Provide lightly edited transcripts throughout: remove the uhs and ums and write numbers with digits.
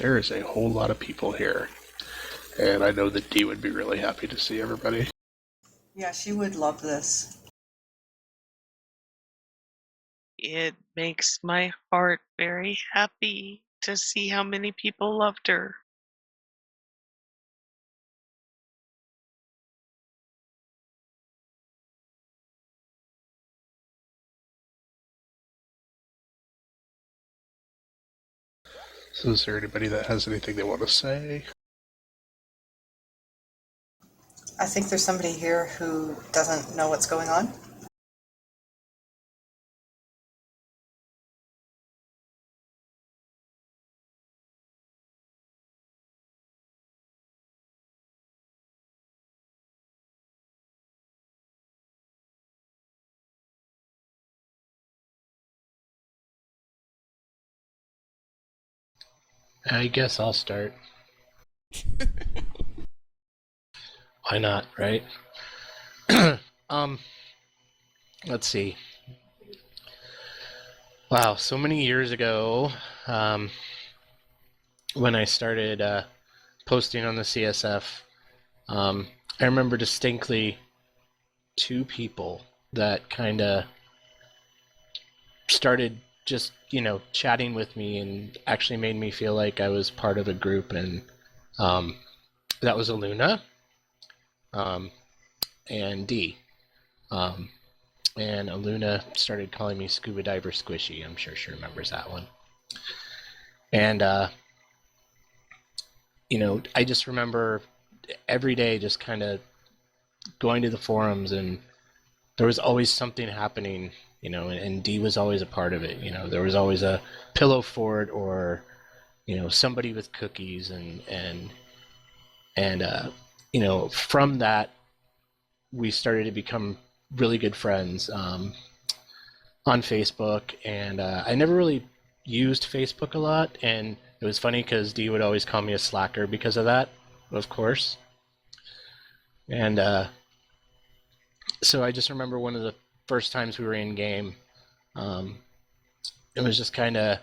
There is a whole lot of people here, and I know that Dee would be really happy to see everybody. Yeah, she would love this. It makes my heart very happy to see how many people loved her. So is there anybody that has anything they want to say? I think there's somebody here who doesn't know what's going on. I guess I'll start. Why not, right? um, let's see. Wow, so many years ago, um, when I started posting on the CSF, I remember distinctly two people that kind of started just, chatting with me and actually made me feel like I was part of a group. And um, that was Aluna um, and Dee. Um, and Aluna started calling me Scuba Diver Squishy. I'm sure she remembers that one. And, I just remember every day just kind of going to the forums, and there was always something happening, and Dee was always a part of it. There was always a pillow fort or, somebody with cookies and from that, we started to become really good friends on Facebook. And I never really used Facebook a lot, and it was funny because Dee would always call me a slacker because of that, of course. And so I just remember one of the first times we were in game. Um, it was just kind of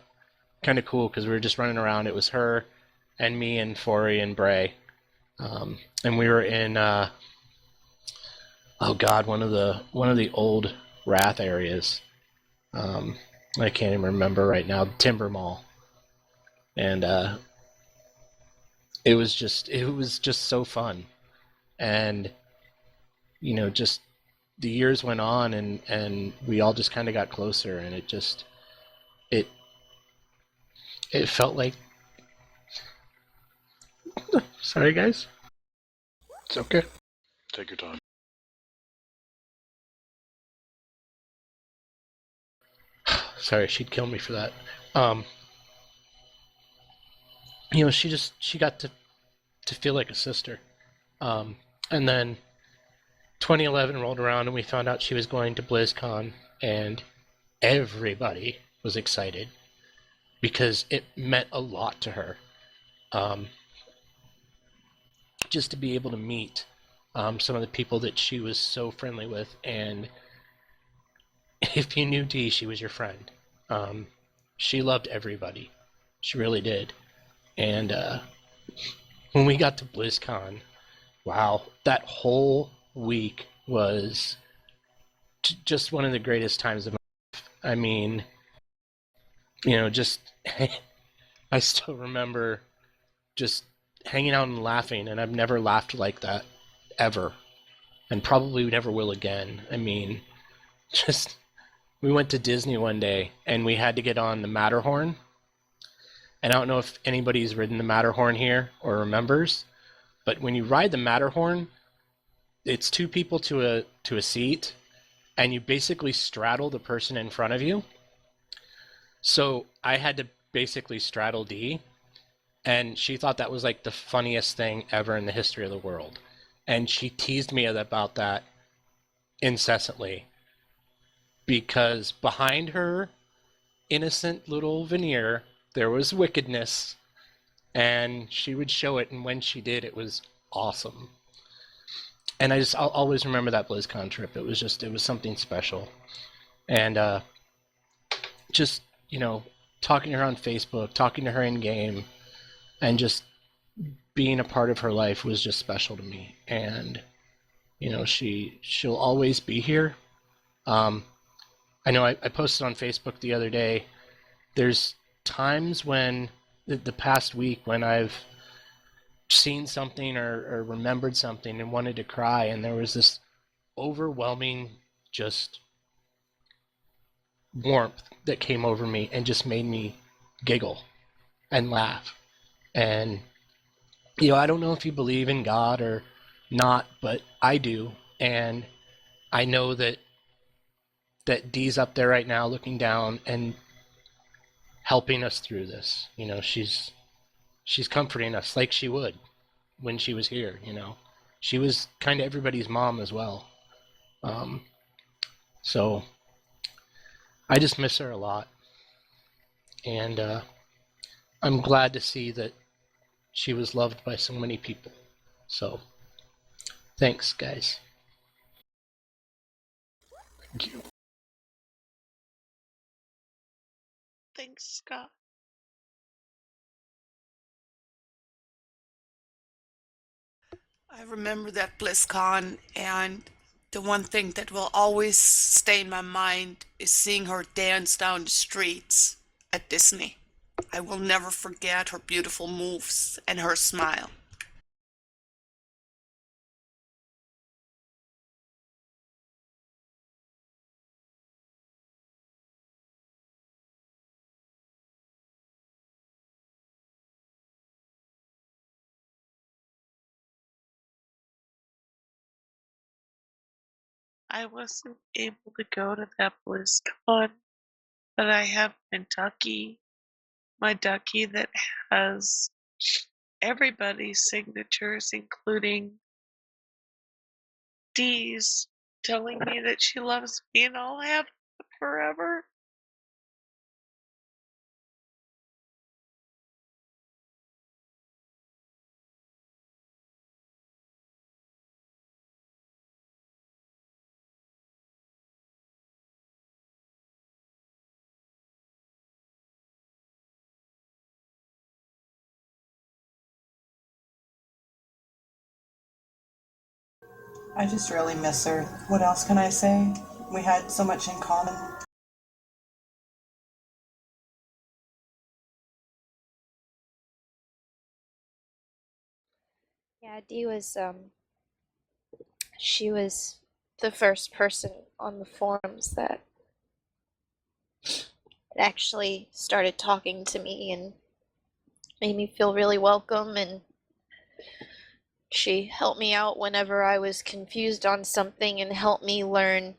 cool because we were just running around. It was her and me and Fori and Bray, and we were in oh god, one of the old Wrath areas. Um, I can't even remember right now. Timber Mall, and it was just so fun. And just the years went on, and we all just kind of got closer, and it it felt like, sorry guys. It's okay. Take your time. Sorry, she'd kill me for that. She got to feel like a sister. And then 2011 rolled around, and we found out she was going to BlizzCon, and everybody was excited because it meant a lot to her. Um, just to be able to meet some of the people that she was so friendly with. And if you knew Dee, she was your friend. She loved everybody. She really did. And when we got to BlizzCon, wow, that whole week was just one of the greatest times of my life. I mean, just I still remember just hanging out and laughing, and I've never laughed like that ever, and probably never will again. I mean, just we went to Disney one day, and we had to get on the Matterhorn. And I don't know if anybody's ridden the Matterhorn here or remembers, but when you ride the Matterhorn, it's two people to a seat, and you basically straddle the person in front of you. So I had to basically straddle Dee, and she thought that was like the funniest thing ever in the history of the world. And she teased me about that incessantly because behind her innocent little veneer, there was wickedness, and she would show it. And when she did, it was awesome. And I'll always remember that BlizzCon trip. It was something special. And just, talking to her on Facebook, talking to her in game, and just being a part of her life was just special to me. And she'll always be here. I know I posted on Facebook the other day. There's times when the past week when I've seen something or remembered something and wanted to cry, and there was this overwhelming just warmth that came over me and just made me giggle and laugh. And I don't know if you believe in God or not, but I do. And I know that Dee's up there right now looking down and helping us through this. She's comforting us like she would when she was here. She was kind of everybody's mom as well. So I just miss her a lot. And I'm glad to see that she was loved by so many people. So thanks, guys. Thank you. Thanks, Scott. I remember that BlizzCon, and the one thing that will always stay in my mind is seeing her dance down the streets at Disney. I will never forget her beautiful moves and her smile. I wasn't able to go to that BlizzCon, but I have my ducky that has everybody's signatures, including Dee's, telling me that she loves me and I'll have it forever. I just really miss her. What else can I say? We had so much in common. Yeah, Dee was she was the first person on the forums that actually started talking to me and made me feel really welcome, and she helped me out whenever I was confused on something and helped me learn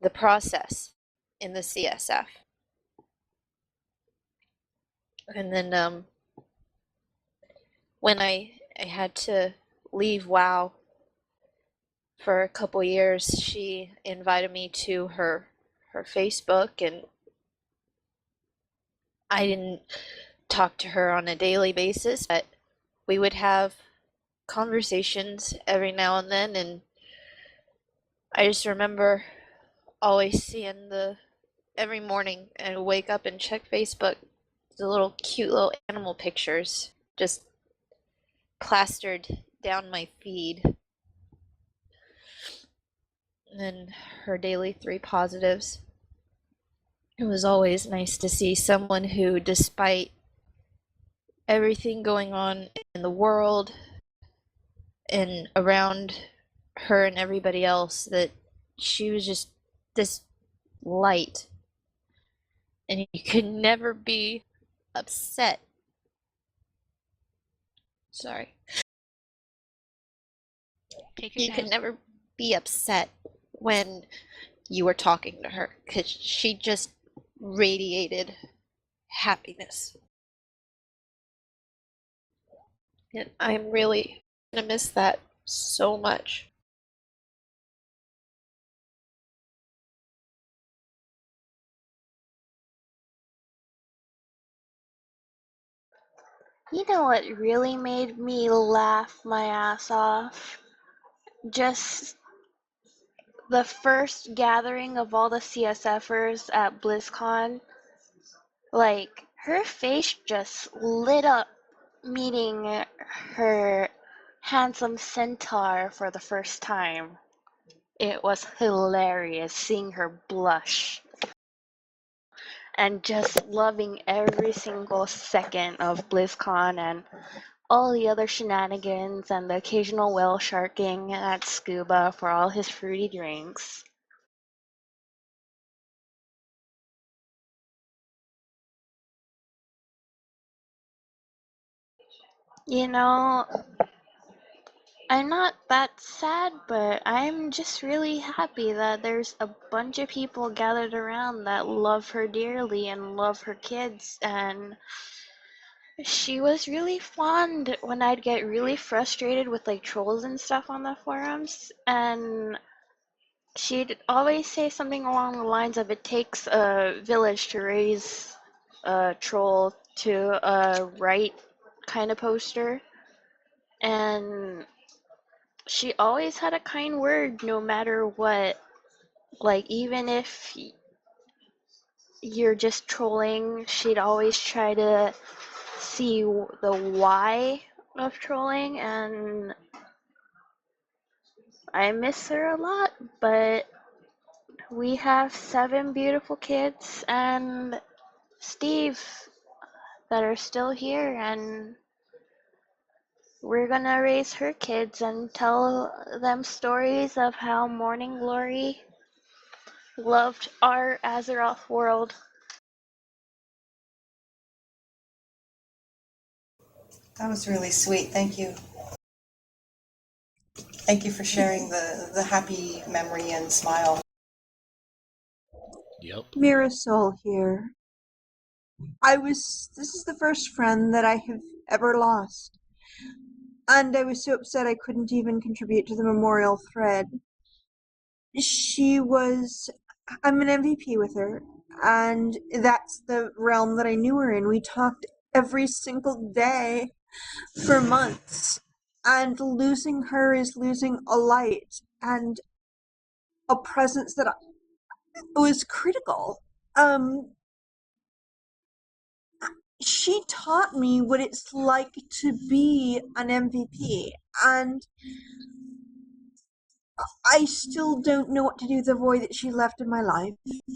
the process in the CSF. And then when I had to leave WoW for a couple years, she invited me to her Facebook, and I didn't talk to her on a daily basis, but we would have conversations every now and then, and I just remember always seeing every morning and wake up and check Facebook, the little cute little animal pictures just plastered down my feed. And then her daily 3 positives. It was always nice to see someone who, despite everything going on in the world and around her and everybody else, that she was just this light, and you could never be upset. Sorry. You could never be upset when you were talking to her, because she just radiated happiness. And I'm really gonna miss that so much. You know what really made me laugh my ass off? Just the first gathering of all the CSFers at BlizzCon. Like, her face just lit up meeting her handsome centaur for the first time. It was hilarious seeing her blush and just loving every single second of BlizzCon and all the other shenanigans and the occasional whale sharking at Scuba for all his fruity drinks. You know, I'm not that sad, but I'm just really happy that there's a bunch of people gathered around that love her dearly and love her kids, and she was really fond when I'd get really frustrated with like trolls and stuff on the forums, and she'd always say something along the lines of, it takes a village to raise a troll to a right kind of poster, and she always had a kind word no matter what. Like, even if you're just trolling, she'd always try to see the why of trolling, and I miss her a lot, but we have 7 beautiful kids and Steve that are still here, and we're gonna raise her kids and tell them stories of how Mourninglory loved our Azeroth world. That was really sweet. Thank you. Thank you for sharing the happy memory and smile. Yep. Mirasol here. This is the first friend that I have ever lost. And I was so upset I couldn't even contribute to the memorial thread. I'm an MVP with her, and that's the realm that I knew her in. We talked every single day for months, and losing her is losing a light and a presence that was critical. She taught me what it's like to be an MVP, and I still don't know what to do with the void that she left in my life.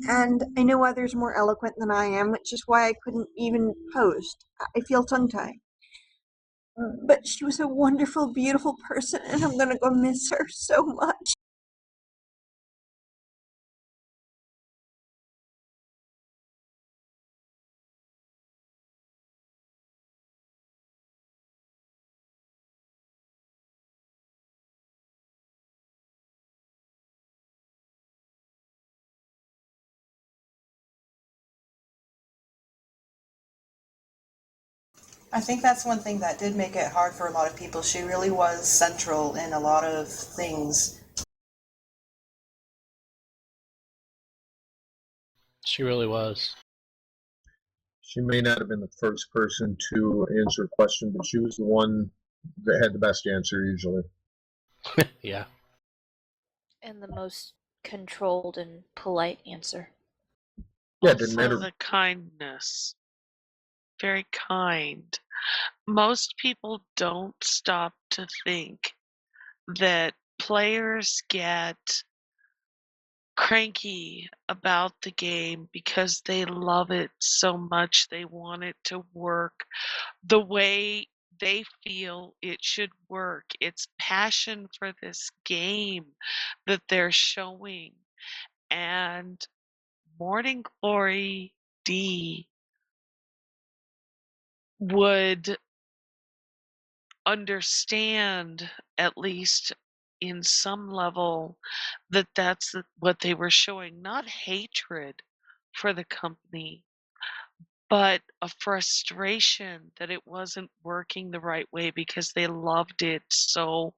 And I know others more eloquent than I am, which is why I couldn't even post. I feel tongue-tied. But she was a wonderful, beautiful person, and I'm gonna go miss her so much. I think that's one thing that did make it hard for a lot of people. She really was central in a lot of things. She really was. She may not have been the first person to answer a question, but she was the one that had the best answer usually. Yeah. And the most controlled and polite answer. Yeah, it didn't Also, matter. the kindness. Very kind. Most people don't stop to think that players get cranky about the game because they love it so much. They want it to work the way they feel it should work. It's passion for this game that they're showing. And Mourninglory D would understand, at least in some level, that that's what they were showing. Not hatred for the company, but a frustration that it wasn't working the right way because they loved it so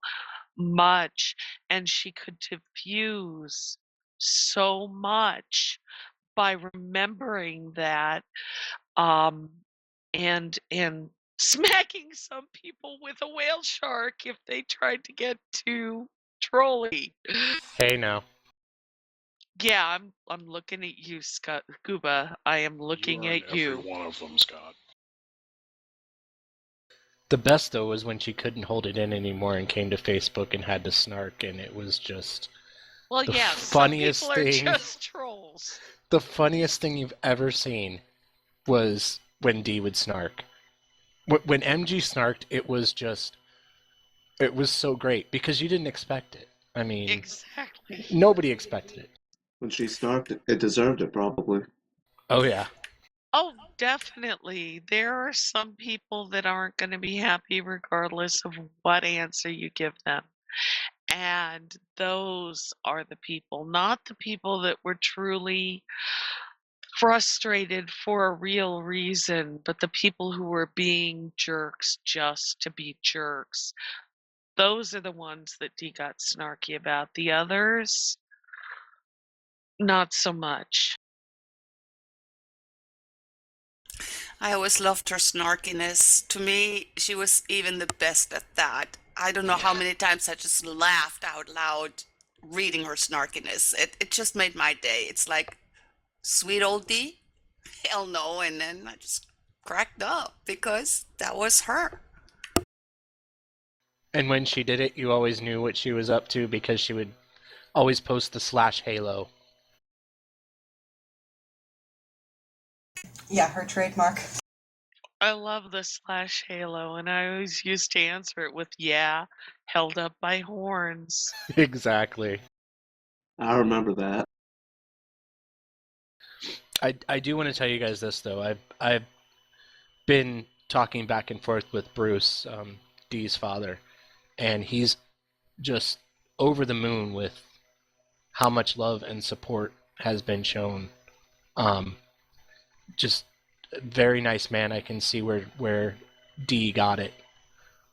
much, and she could diffuse so much by remembering that, and smacking some people with a whale shark if they tried to get too trolly. Hey now. Yeah, I'm looking at you, Scott Scuba. I am looking You are in at you. every one of them, Scott. The best though was when she couldn't hold it in anymore and came to Facebook and had to snark, and it was just Well, the yeah, some funniest people are thing. just trolls. The funniest thing you've ever seen was when D would snark. When MG snarked, it was so great because you didn't expect it. I mean, Exactly. nobody expected it. When she snarked, it deserved it, probably. Oh yeah. Oh, definitely. There are some people that aren't going to be happy regardless of what answer you give them. And those are the people, not the people that were truly frustrated for a real reason, but the people who were being jerks just to be jerks. Those are the ones that Dee got snarky about. The others, not so much. I always loved her snarkiness. To me, she was even the best at that. I don't know how many times I just laughed out loud reading her snarkiness. It just made my day. It's like, sweet old D? Hell no. And then I just cracked up because that was her. And when she did it, you always knew what she was up to because she would always post the /Halo. Yeah, her trademark. I love the /Halo, and I always used to answer it with, yeah, held up by horns. Exactly. I remember that. I do want to tell you guys this though. I've been talking back and forth with Bruce, Dee's father, and he's just over the moon with how much love and support has been shown. Just a very nice man. I can see where Dee got it.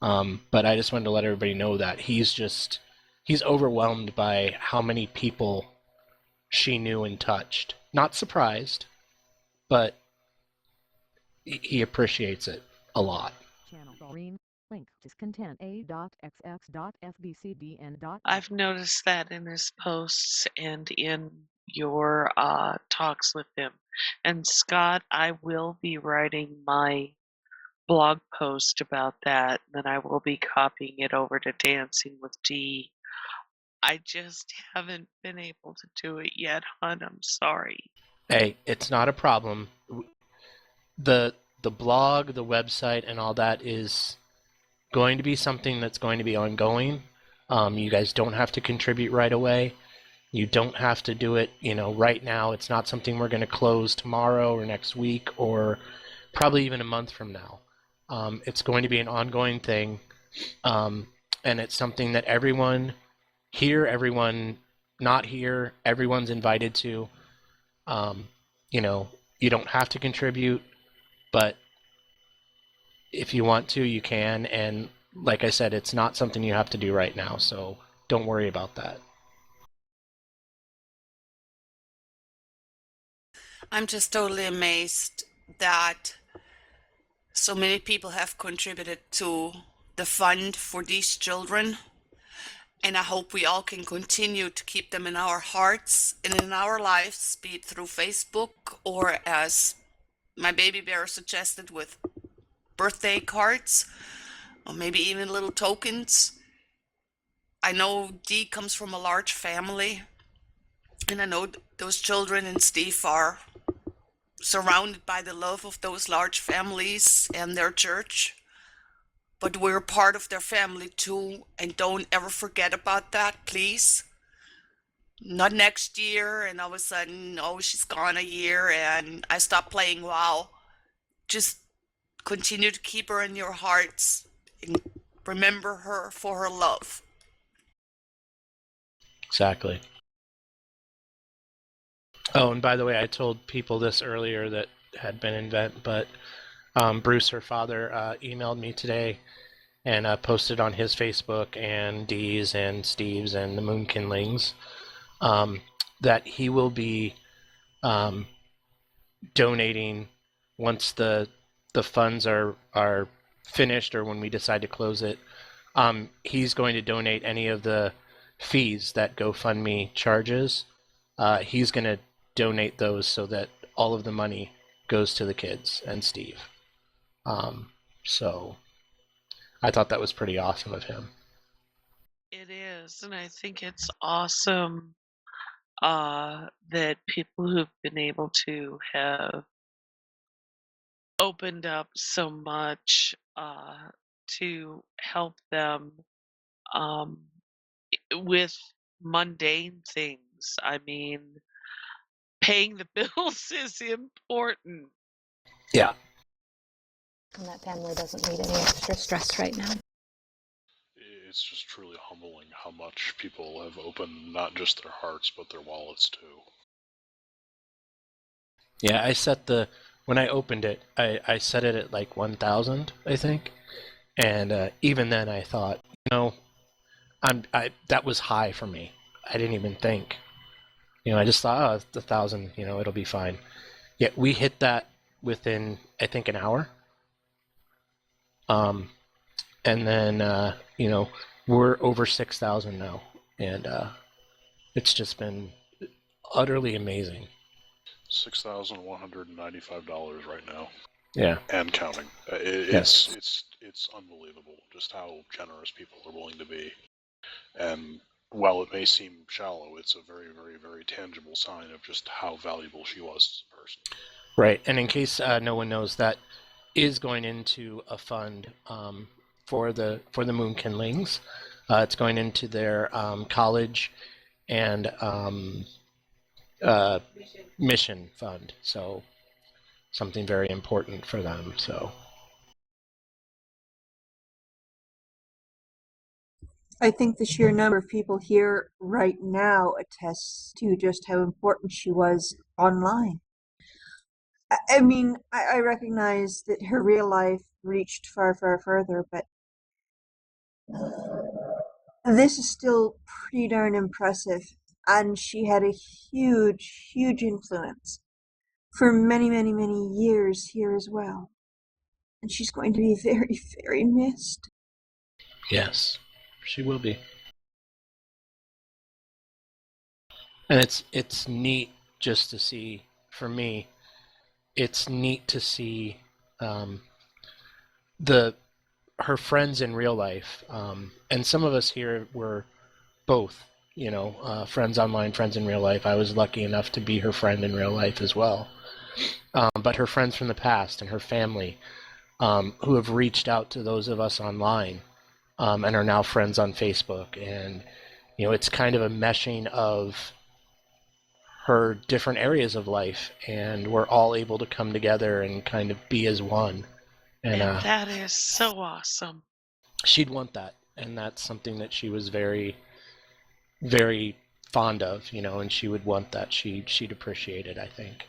But I just wanted to let everybody know that he's overwhelmed by how many people she knew and touched. Not surprised, but he appreciates it a lot. I've noticed that in his posts and in your talks with him. And Scott, I will be writing my blog post about that, then I will be copying it over to Dancing with Dee. I just haven't been able to do it yet, hon. I'm sorry. Hey, it's not a problem. The blog, the website, and all that is going to be something that's going to be ongoing. You guys don't have to contribute right away. You don't have to do it, right now. It's not something we're going to close tomorrow or next week or probably even a month from now. It's going to be an ongoing thing, and it's something that everyone here, everyone not here, everyone's invited to. You don't have to contribute, but if you want to, you can. And like I said, it's not something you have to do right now, so don't worry about that. I'm just totally amazed that so many people have contributed to the fund for these children. And I hope we all can continue to keep them in our hearts and in our lives, be it through Facebook or, as my baby bear suggested, with birthday cards or maybe even little tokens. I know Dee comes from a large family, and I know those children and Steve are surrounded by the love of those large families and their church. But we're part of their family too, and don't ever forget about that, please. Not next year, and all of a sudden, oh, she's gone a year, and I stopped playing WoW. Just continue to keep her in your hearts, and remember her for her love. Exactly. Oh, and by the way, I told people this earlier that had been in vent, but Bruce, her father, emailed me today and posted on his Facebook and Dee's and Steve's and the Moonkindlings that he will be donating once the funds are finished or when we decide to close it. He's going to donate any of the fees that GoFundMe charges he's going to donate those so that all of the money goes to the kids and Steve. So I thought that was pretty awesome of him. It is, and I think it's awesome that people who've been able to have opened up so much to help them um, with mundane things. I mean, paying the bills is important. Yeah. And that family doesn't need any extra stress right now. It's just truly humbling how much people have opened not just their hearts, but their wallets too. Yeah, when I opened it, I set it at like 1,000, I think. And even then I thought, that was high for me. I didn't even think. I just thought, oh, it's 1,000, it'll be fine. Yet we hit that within, I think, an hour. And then, we're over 6,000 now. And it's just been utterly amazing. $6,195 right now. Yeah. And counting. Yes. It's unbelievable just how generous people are willing to be. And while it may seem shallow, it's a very, very, very tangible sign of just how valuable she was as a person. Right. And in case no one knows, that is going into a fund for the Moonkindlings. It's going into their college and mission fund. So something very important for them. So I think the sheer number of people here right now attests to just how important she was online. I mean, I recognize that her real life reached far, far further, but this is still pretty darn impressive. And she had a huge, huge influence for many, many, many years here as well. And she's going to be very, very missed. yes, she will be. And it's neat just to see, for me, it's neat to see her friends in real life. And some of us here were both, friends online, friends in real life. I was lucky enough to be her friend in real life as well. But her friends from the past and her family, who have reached out to those of us online and are now friends on Facebook. And, it's kind of a meshing of her different areas of life, and we're all able to come together and kind of be as one. And that is so awesome. She'd want that, and that's something that she was very, very fond of, and she would want that. She'd appreciate it, I think.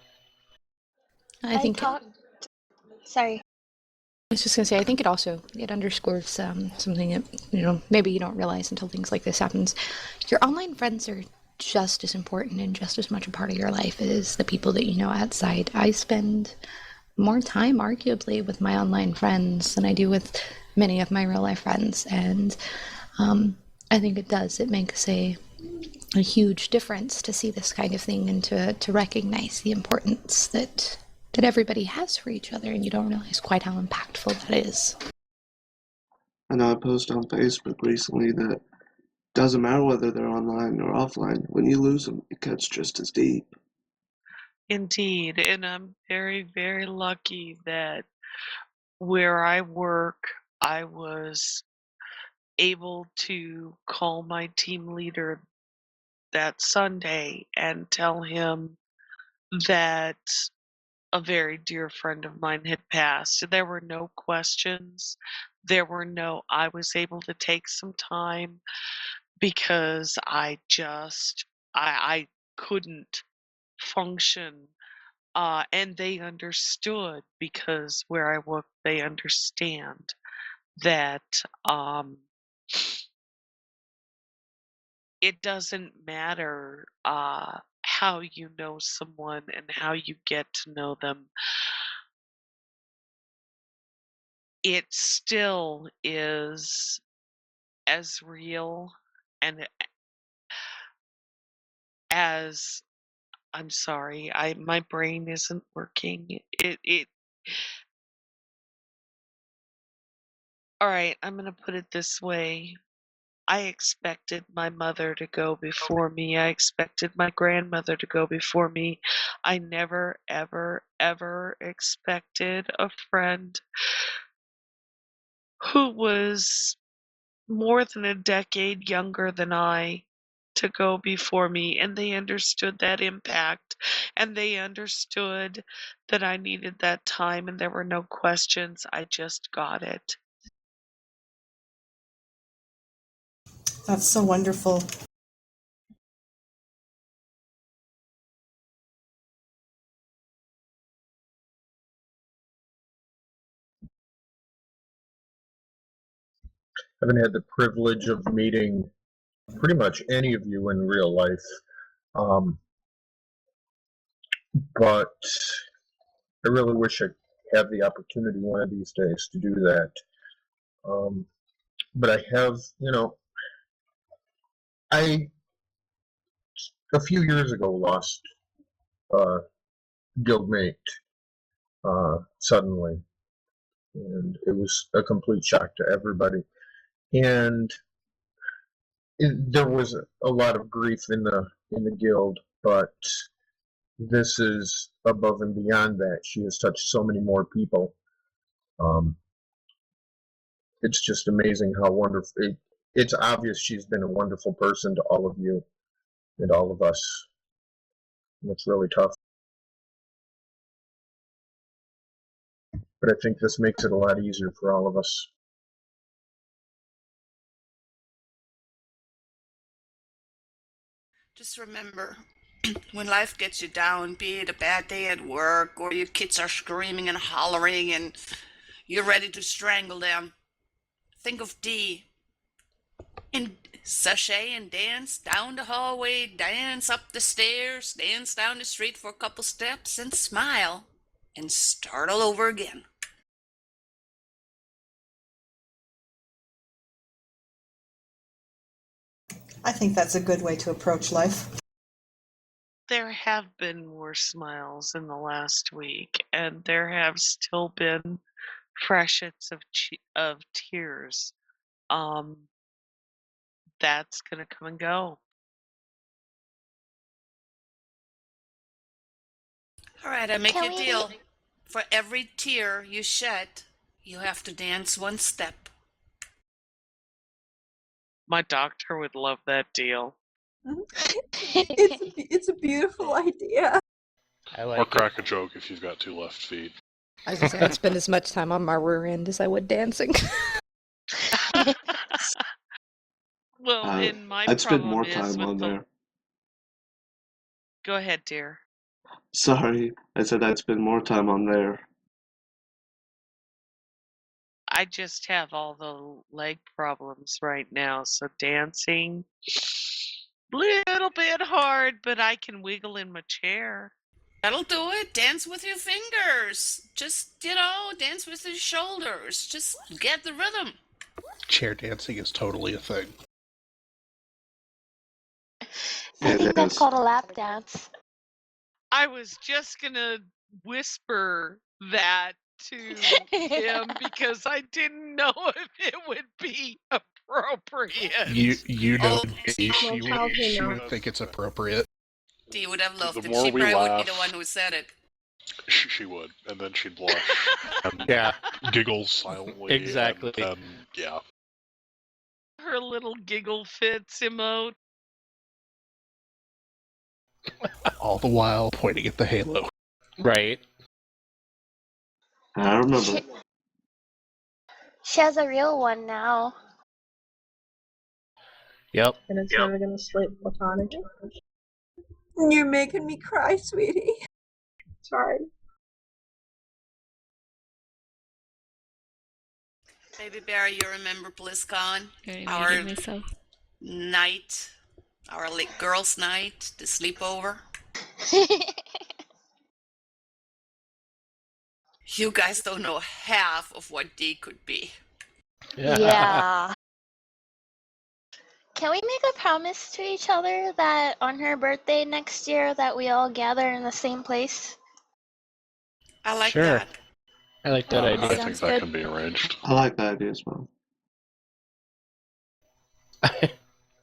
Sorry. I was just going to say, I think it underscores something that, maybe you don't realize until things like this happens. Your online friends are just as important and just as much a part of your life as the people that you know outside. I spend more time, arguably, with my online friends than I do with many of my real life friends. And I think it makes a huge difference to see this kind of thing and to recognize the importance that everybody has for each other, and you don't realize quite how impactful that is. I know I posted on Facebook recently that doesn't matter whether they're online or offline, when you lose them, it cuts just as deep. Indeed, and I'm very, very lucky that where I work, I was able to call my team leader that Sunday and tell him that a very dear friend of mine had passed. There were no questions. I was able to take some time because I couldn't function. And they understood, because where I work, they understand that it doesn't matter how you know someone and how you get to know them. It still is as real and as I'm sorry. My brain isn't working. All right, I'm going to put it this way. I expected my mother to go before me. I expected my grandmother to go before me. I never, ever, ever expected a friend who was more than a decade younger than I to go before me, and they understood that impact, and they understood that I needed that time, and there were no questions. I just got it. That's so wonderful. I haven't had the privilege of meeting pretty much any of you in real life, but I really wish I have the opportunity one of these days to do that. But I have, I a few years ago lost a guildmate suddenly, and it was a complete shock to everybody. And there was a lot of grief in the guild, but this is above and beyond that. She has touched so many more people. It's just amazing how wonderful. It's obvious she's been a wonderful person to all of you and all of us. And it's really tough. But I think this makes it a lot easier for all of us. Just remember, when life gets you down, be it a bad day at work or your kids are screaming and hollering and you're ready to strangle them, think of Dee and sashay and dance down the hallway, dance up the stairs, dance down the street for a couple steps and smile and start all over again. I think that's a good way to approach life. There have been more smiles in the last week, and there have still been freshets of tears. That's gonna come and go. All right, I make Can you a we? deal. For every tear you shed, you have to dance one step. My doctor would love that deal. It's a beautiful idea. I Or like it. crack a joke if you've got 2 left feet. I was gonna say I'd spend as much time on my rear end as I would dancing. Well, and my I'd spend problem more is time with on the. there. Go ahead, dear. Sorry, I said I'd spend more time on there. I just have all the leg problems right now, so dancing, little bit hard, but I can wiggle in my chair. That'll do it. Dance with your fingers. Just, dance with your shoulders. Just get the rhythm. Chair dancing is totally a thing. I It think that's is. called a lap dance. I was just gonna whisper that to him because I didn't know if it would be appropriate. You know, Oh, she would think it's appropriate. Dee would have loved The it. more She we probably would be the laugh- one who said it. She would, and then she'd blush and Yeah, giggle silently. Exactly. And then, yeah. Her little giggle fits emote. All the while pointing at the halo. right. I remember. She has a real one now. Yep. And it's never gonna slip platonically. You're making me cry, sweetie. Sorry. Baby Bear, you remember BlizzCon? I Our muted myself. night, our girls' night, the sleepover. You guys don't know half of what Dee could be. Yeah. Can we make a promise to each other that on her birthday next year that we all gather in the same place? I like Sure. that. I like that I idea. think Sounds that good. can be arranged. I like that idea as well.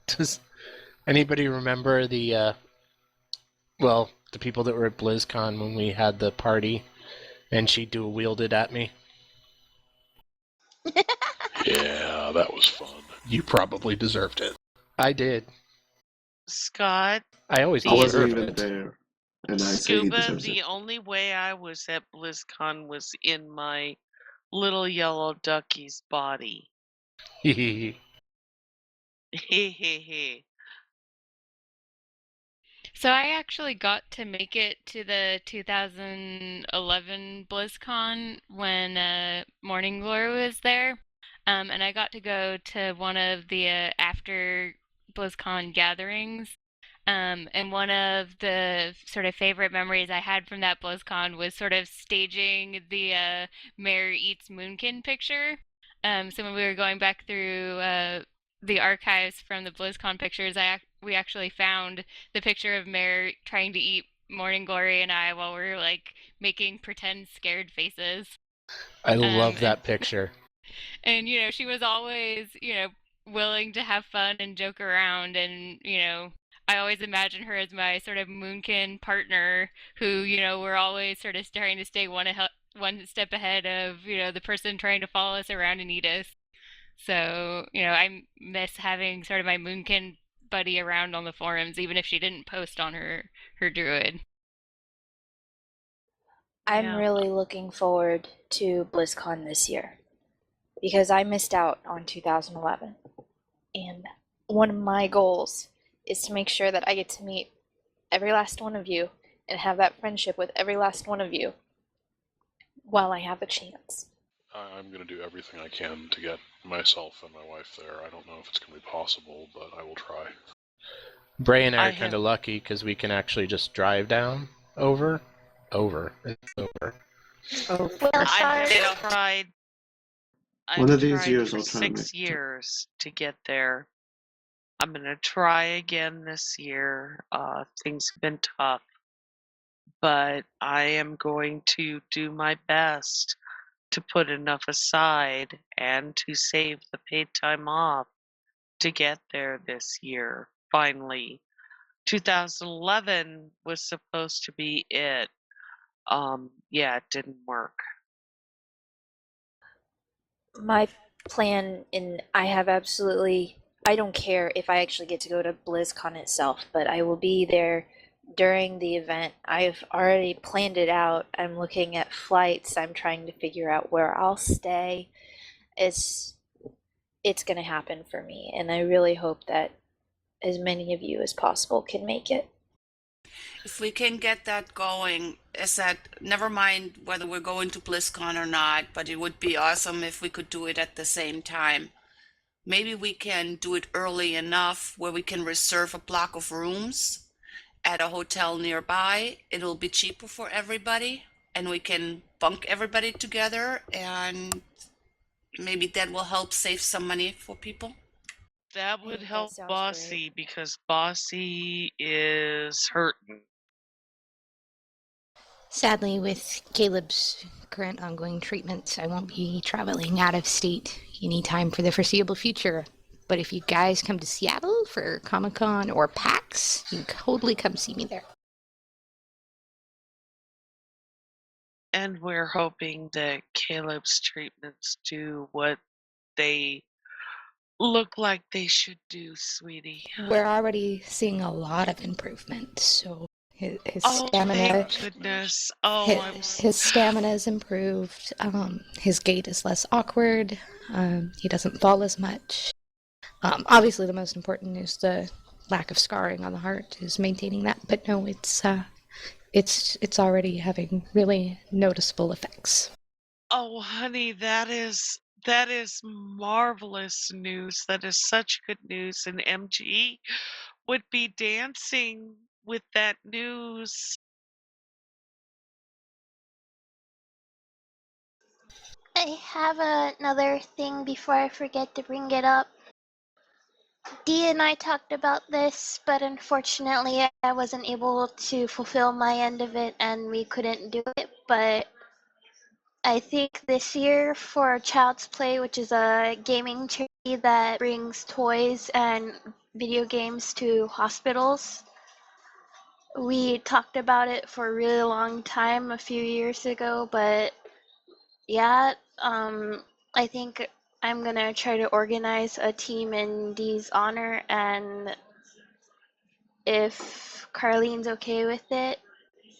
Does anybody remember the people that were at BlizzCon when we had the party and she dual wielded at me? Yeah, that was fun. You probably deserved it. I did. Scott, I always I wasn't deserve even it. there, and I say he Scuba, deserves the it. only way I was at BlizzCon was in my little yellow ducky's body. He he he. So I actually got to make it to the 2011 BlizzCon when Mourninglory was there, and I got to go to one of the after BlizzCon gatherings. And one of the sort of favorite memories I had from that BlizzCon was sort of staging the Mayor Eats Moonkin picture. So when we were going back through the archives from the BlizzCon pictures, we actually found the picture of Mare trying to eat Morning Glory and I while we were like making pretend scared faces. I love And that picture. she was always, willing to have fun and joke around and, I always imagine her as my sort of moonkin partner who, we're always sort of trying to stay one step ahead of, the person trying to follow us around and eat us. So, I miss having sort of my moonkin buddy around on the forums, even if she didn't post on her druid. I'm Yeah. really looking forward to BlizzCon this year because I missed out on 2011. And one of my goals is to make sure that I get to meet every last one of you and have that friendship with every last one of you while I have a chance. I'm going to do everything I can to get myself and my wife there. I don't know if it's going to be possible, but I will try. Bray and I I are kind have- of lucky because we can actually just drive down over. It's over. Well, I've sorry. tried. One I've of these tried years for I'll try to make 6 it. years to get there. I'm gonna try again this year. Things have been tough, but I am going to do my best to put enough aside and to save the paid time off to get there this year. Finally, 2011 was supposed to be it. Yeah, it didn't work. My plan, and I don't care if I actually get to go to BlizzCon itself, but I will be there during the event. I've already planned it out. I'm looking at flights. I'm trying to figure out where I'll stay. It's going to happen for me, and I really hope that as many of you as possible can make it. If we can get that going, as that, never mind whether we're going to BlizzCon or not, but it would be awesome if we could do it at the same time. Maybe we can do it early enough where we can reserve a block of rooms at a hotel nearby. It'll be cheaper for everybody, and we can bunk everybody together, and maybe that will help save some money for people. That I would think that help sounds Bossy because Bossy is hurting. Sadly, with Caleb's current ongoing treatments, I won't be traveling out of state anytime for the foreseeable future. But if you guys come to Seattle for Comic Con or PAX, you can totally come see me there. And we're hoping that Caleb's treatments do what they look like they should do, sweetie. We're already seeing a lot of improvement, so his Oh, stamina, thank goodness. Oh, his stamina is improved. His gait is less awkward. He doesn't fall as much. Obviously, the most important is the lack of scarring on the heart, is maintaining that. But no, it's already having really noticeable effects. Oh, honey, that is marvelous news. That is such good news, and MG would be dancing with that news. I have another thing before I forget to bring it up. Dee and I talked about this, but unfortunately I wasn't able to fulfill my end of it and we couldn't do it. But I think this year for Child's Play, which is a gaming charity that brings toys and video games to hospitals, we talked about it for a really long time a few years ago, but yeah, I think I'm gonna try to organize a team in Dee's honor, and if Carlene's okay with it,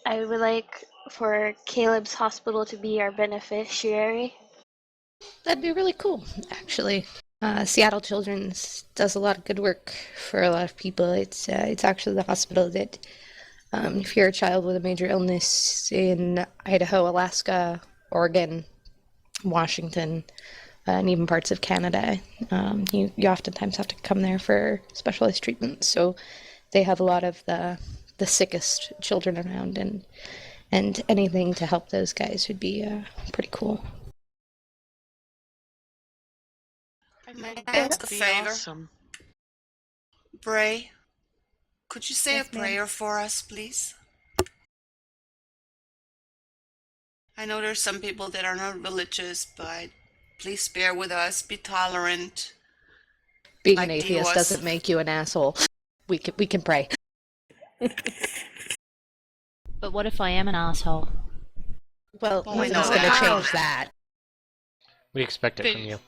I would like for Caleb's hospital to be our beneficiary. That'd be really cool, actually. Seattle Children's does a lot of good work for a lot of people. It's actually the hospital that, if you're a child with a major illness in Idaho, Alaska, Oregon, Washington, and even parts of Canada, you oftentimes have to come there for specialized treatment. So they have a lot of the sickest children around, and anything to help those guys would be pretty cool. May I ask a That'd be favor? awesome. Bray, could you say Yes, a ma'am. prayer for us, please? I know there's some people that are not religious, but please bear with us, be tolerant. Being Like an Dee atheist was. doesn't make you an asshole. We can pray. But what if I am an asshole? Well, Well, we know nothing's gonna that. change that. We expect it from you.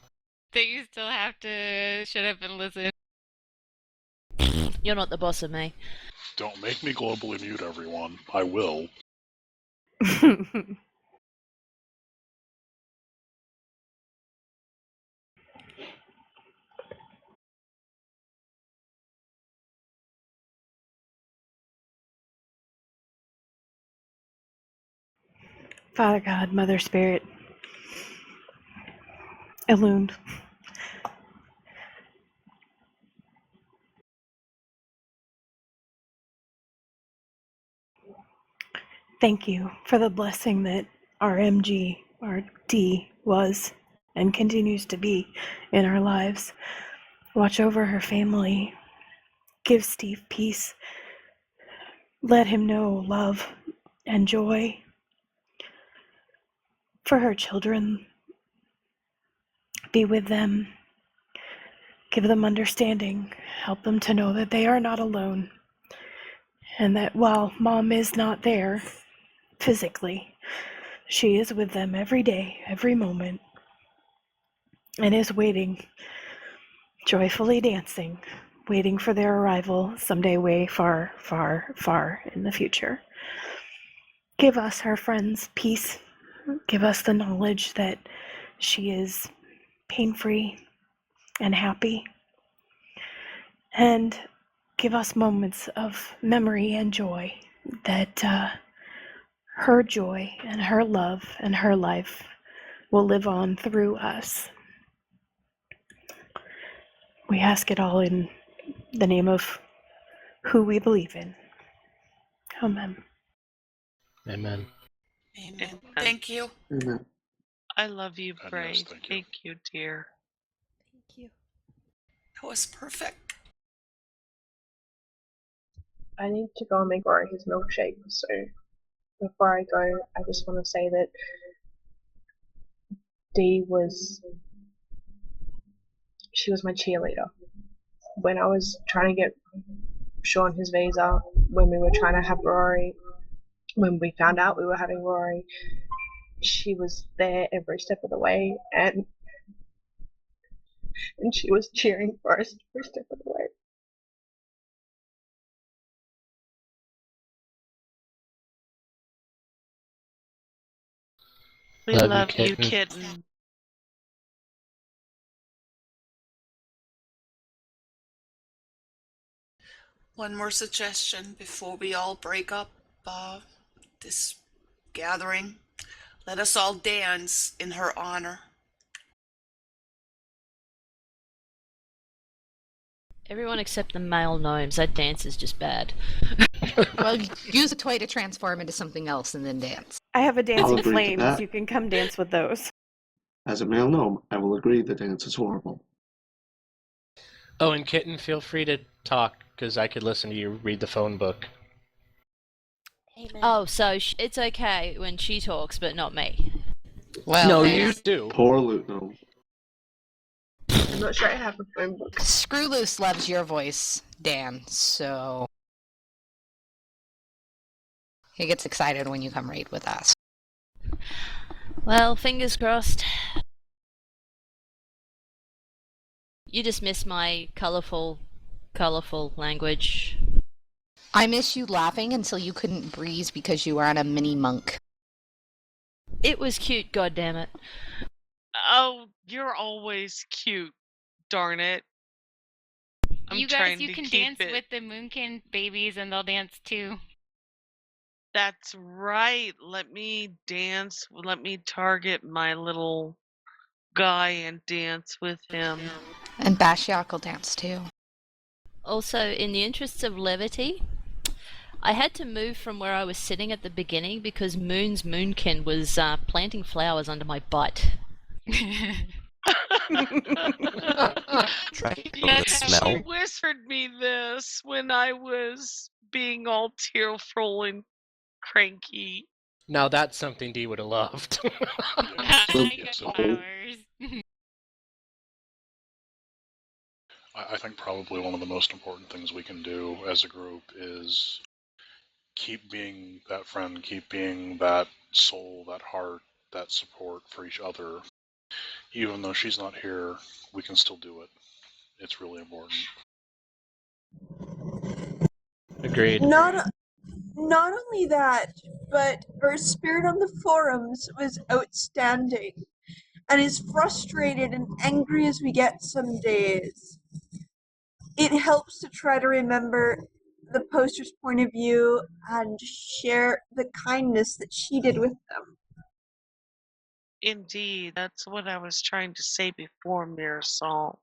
But you still have to shut up and listen. You're not the boss of me. Don't make me globally mute everyone. I will. Father God, Mother Spirit, illumined. Thank you for the blessing that our MG, our D, was and continues to be in our lives. Watch over her family. Give Steve peace. Let him know love and joy. For her children, be with them. Give them understanding. Help them to know that they are not alone. And that while Mom is not there physically, she is with them every day, every moment, and is waiting, joyfully dancing, waiting for their arrival someday way far, far, far in the future. Give us, her friends, peace. Give us the knowledge that she is pain-free and happy. And give us moments of memory and joy that her joy and her love and her life will live on through us. We ask it all in the name of who we believe in. Amen. Amen. Amen. Thank you. Amen. I love you, And Bray. yes, thank you. Thank you, dear. Thank you. That was perfect. I need to go and make Rory his milkshake, so before I go, I just want to say that Dee she was my cheerleader. When I was trying to get Sean his visa, when we were trying to have Rory, when we found out we were having Rory, she was there every step of the way, and she was cheering for us every step of the way. We love you, kitten. One more suggestion before we all break up this gathering. Let us all dance in her honor. Everyone except the male gnomes. That dance is just bad. Well, use a toy to transform into something else and then dance. I have a dancing agree to flames. that. You can come dance with those. As a male gnome, I will agree the dance is horrible. Oh, and Kitten, feel free to talk, because I could listen to you read the phone book. Oh, so it's okay when she talks, but not me. Well, No, hey, you do. Poor Loot Gnome. I'm not sure I have a phone book. Screw Loose loves your voice, Dan, so he gets excited when you come raid with us. Well, fingers crossed. You just miss my colorful language. I miss you laughing until you couldn't breathe because you were on a mini monk. It was cute, goddammit. Oh, you're always cute, darn it. I'm You trying guys, you to can keep dance it. with the Moonkin babies and they'll dance too. That's right. Let me dance. Let me target my little guy and dance with him. And Bashiak will dance too. Also, in the interests of levity, I had to move from where I was sitting at the beginning because Moon's Moonkin was planting flowers under my butt. She whispered me this when I was being all tearful and cranky. Now that's something Dee would have loved. I think probably one of the most important things we can do as a group is keep being that friend, keep being that soul, that heart, that support for each other. Even though she's not here, we can still do it. It's really important. Agreed. Not only that, but her spirit on the forums was outstanding. And as frustrated and angry as we get some days, it helps to try to remember the poster's point of view and share the kindness that she did with them. Indeed, that's what I was trying to say before, Marisol,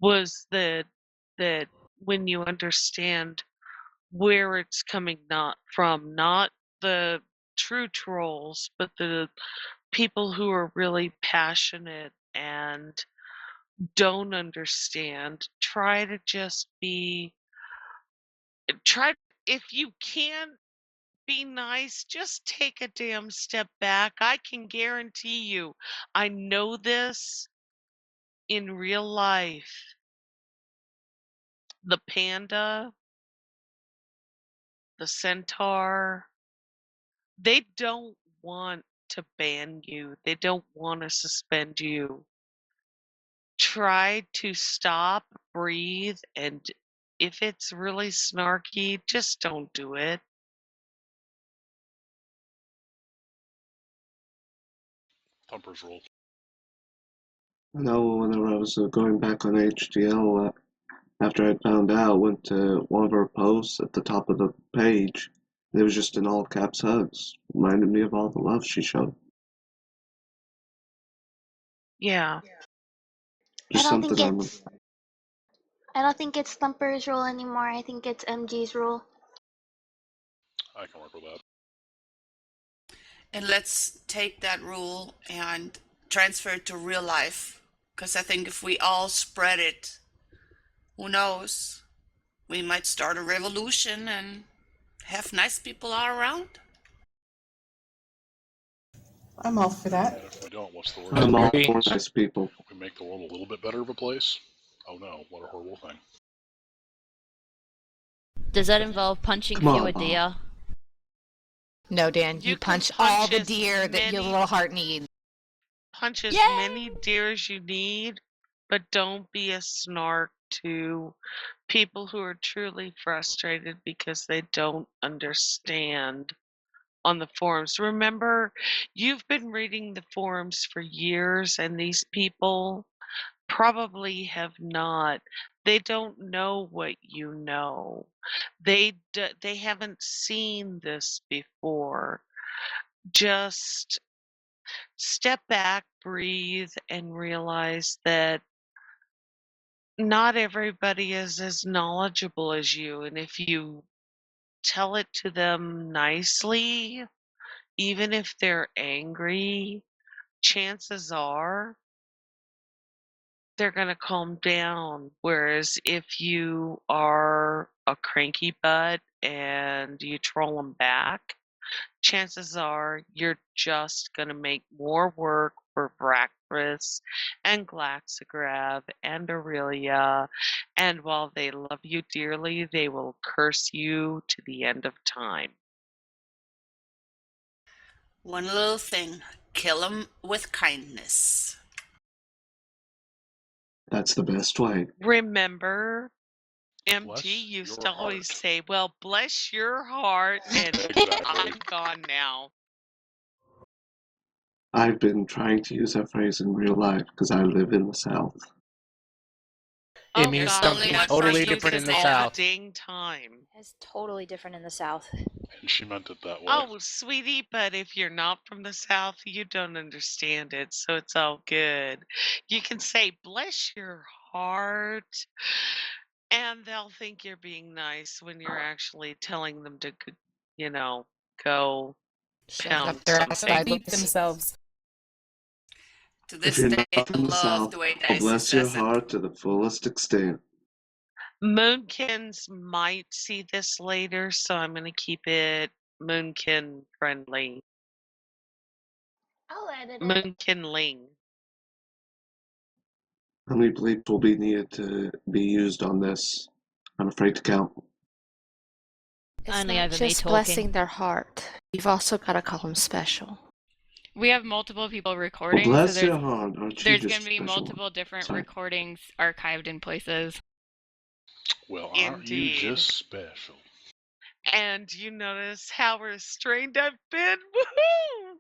was that when you understand where it's coming not from, not the true trolls, but the people who are really passionate and don't understand, try to just try if you can be nice, just take a damn step back. I can guarantee you, I know this in real life. The panda, the centaur, they don't want to ban you. They don't want to suspend you. Try to stop, breathe, and if it's really snarky, just don't do it. Thumper's rule. I know whenever I was going back on HDL, after I found out, went to one of her posts at the top of the page. It was just in all caps hugs. Reminded me of all the love she showed. Yeah. Just something I don't think it's Thumper's rule anymore. I think it's MG's rule. I can work with that. And let's take that rule and transfer it to real life. Because I think if we all spread it, who knows? We might start a revolution and have nice people all around. I'm all for that. And if we don't, what's the worst? I'm all for nice people. We make the world a little bit better of a place? Oh no, what a horrible thing. Does that involve punching Come on, fewer Bob. deer? No, Dan, you punch all the deer that your little heart needs. Punch as many deer as you need, but don't be a snark to people who are truly frustrated because they don't understand on the forums. Remember, you've been reading the forums for years, and these people probably have not. They don't know what you know. They haven't seen this before. Just step back, breathe, and realize that not everybody is as knowledgeable as you. And if you tell it to them nicely, even if they're angry, chances are they're going to calm down. Whereas if you are a cranky butt and you troll them back, chances are you're just going to make more work for Bractress and Glaxagrav and Aurelia. And while they love you dearly, they will curse you to the end of time. One little thing, kill them with kindness. That's the best way. Remember, MG Bless used your to always heart. say, well, bless your heart, and Exactly. I'm gone now. I've been trying to use that phrase in real life because I live in the South. It Oh means God, something we have totally to use different it in the all South. the dang time. It's totally different in the South. And she meant it that way. Oh, sweetie, but if you're not from the South, you don't understand it, so it's all good. You can say, bless your heart, and they'll think you're being nice when you're actually telling them to, go Shove pound up their ass something. sideways. themselves. To If this you're day, not I from the love South, the way I'll Dice bless your says it. heart to the fullest extent. Moonkins might see this later, so I'm going to keep it Moonkin friendly. I'll edit it. Moonkinling. How many bleeps will be needed to be used on this? I'm afraid to count. It's Only not over me just talking. blessing their heart. You've also got to call them special. We have multiple people Well, recording, so bless your there's heart, aren't you there's just going to be special? multiple different Sorry. recordings archived in places. Well, aren't you Indeed. just special? And you notice how restrained I've been? Woohoo!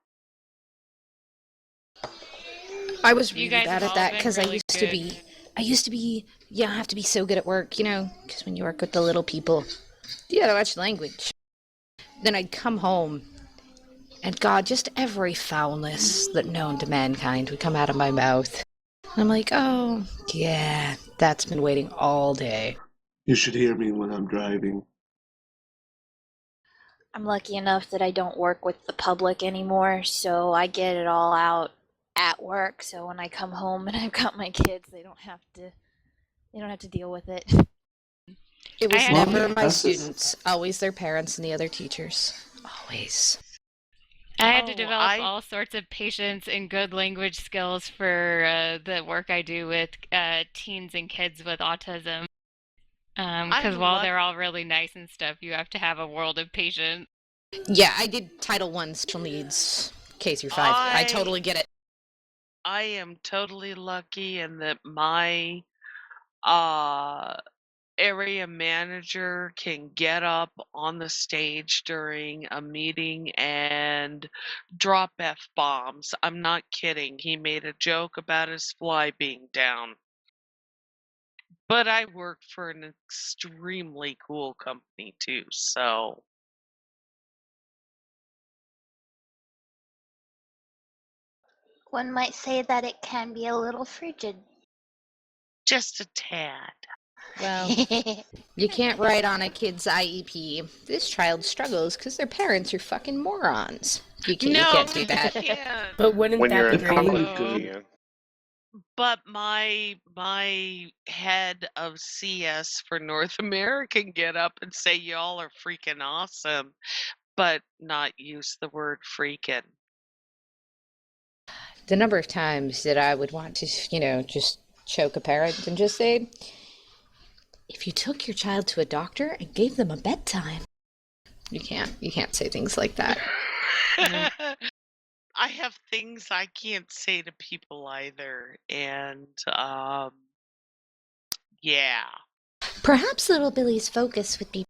I was You really guys bad have at all that been because really good. I used to be, yeah, I have to be so good at work, because when you work with the little people, you gotta watch language. Then I'd come home, and God, just every foulness that known to mankind would come out of my mouth. And I'm like, oh, yeah, that's been waiting all day. You should hear me when I'm driving. I'm lucky enough that I don't work with the public anymore, so I get it all out at work. So when I come home and I've got my kids, they don't have to deal with it. It was had- never my That's just- students, always their parents and the other teachers. Always. I had to Oh, develop all sorts of patience and good language skills for the work I do with teens and kids with autism. Because I'm while luck- they're all really nice and stuff, you have to have a world of patience. Yeah, I did Title I special needs, K through 5. I totally get it. I am totally lucky in that my area manager can get up on the stage during a meeting and drop F-bombs. I'm not kidding. He made a joke about his fly being down. But I work for an extremely cool company too, so One might say that it can be a little frigid. just a tad. Well, you can't write on a kid's IEP. This child struggles because their parents are fucking morons. You can't do that. can't. But wouldn't When you're that be in great? public, Oh. you can. But my head of CS for North America can get up and say y'all are freaking awesome, but not use the word freaking. The number of times that I would want to, just choke a parent and just say, if you took your child to a doctor and gave them a bedtime. You can't say things like that. I have things I can't say to people either, and yeah. Perhaps little Billy's focus would be